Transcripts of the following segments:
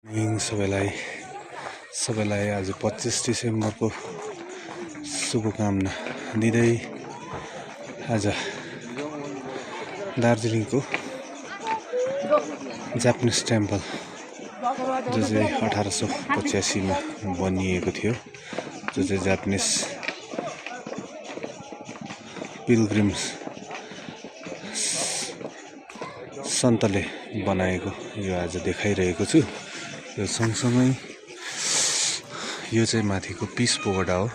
सबैलाई आज 25 डिसेम्बरको शुभकामना दिँदै आज दार्जिलिङको जापानिज टेम्पल जो चाहिँ 1885 मा बनिएको थियो, जो चाहिँ जापानिज पिलग्रिम्स सन्तले बनाएको यो आज देखाइरहेको छु। यो सँगसँगै यो चाहिँ माथिको पिस पगोडा हो।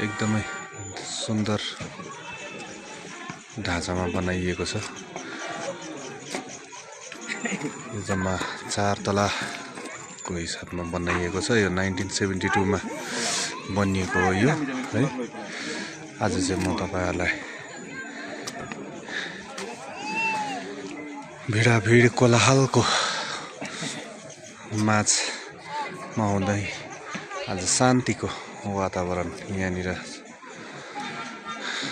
एकदमै सुन्दर ढाँचामा बनाइएको छ। यो जम्मा 4 तलाको हिसाबमा बनाइएको छ। यो 1972 मा बनिएको हो यो है। आज चाहिँ म तपाईहरुलाई भिडाभिड कोलाहलको माझमा हुँदै आज शान्तिको वातावरण, यहाँनिर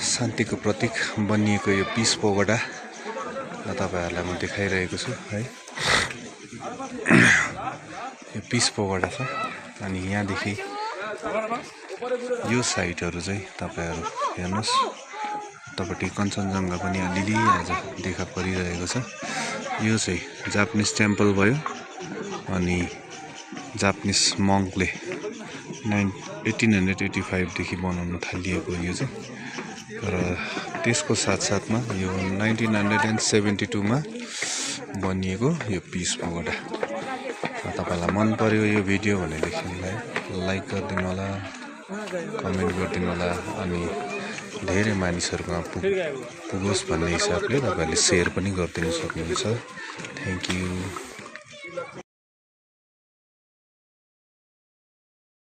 शान्तिको प्रतीक बनिएको यो पिस पगोडा तपाईहरुलाई म देखाइरहेको छु है। यो पिस पगोडा छ अनि यहाँदेखि यो साइडहरु चाहिँ तपाईहरु हेर्नुस्, तपाईटी कञ्चनजङ्घा पनि अलिअलि आज देखा परिरहेको छ। यो चाहिँ जापानिज टेम्पल भयो अनि जापानिज मङ्कले 1885 देखि बनाउन थालिएको यो चाहिँ। र त्यसको साथसाथमा यो 1972 मा बनिएको यो पिस पगोडा। तपाईलाई मन पर्यो यो भिडियो भनेदेखिलाई लाइक गरिदिनु होला, कमेन्ट गरिदिनु होला अनि धेरै मानिसहरुमा पुगोस् भन्ने हिसाबले तपाईहरुले शेयर पनि गरिदिन सक्नुहुन्छ। Thank you.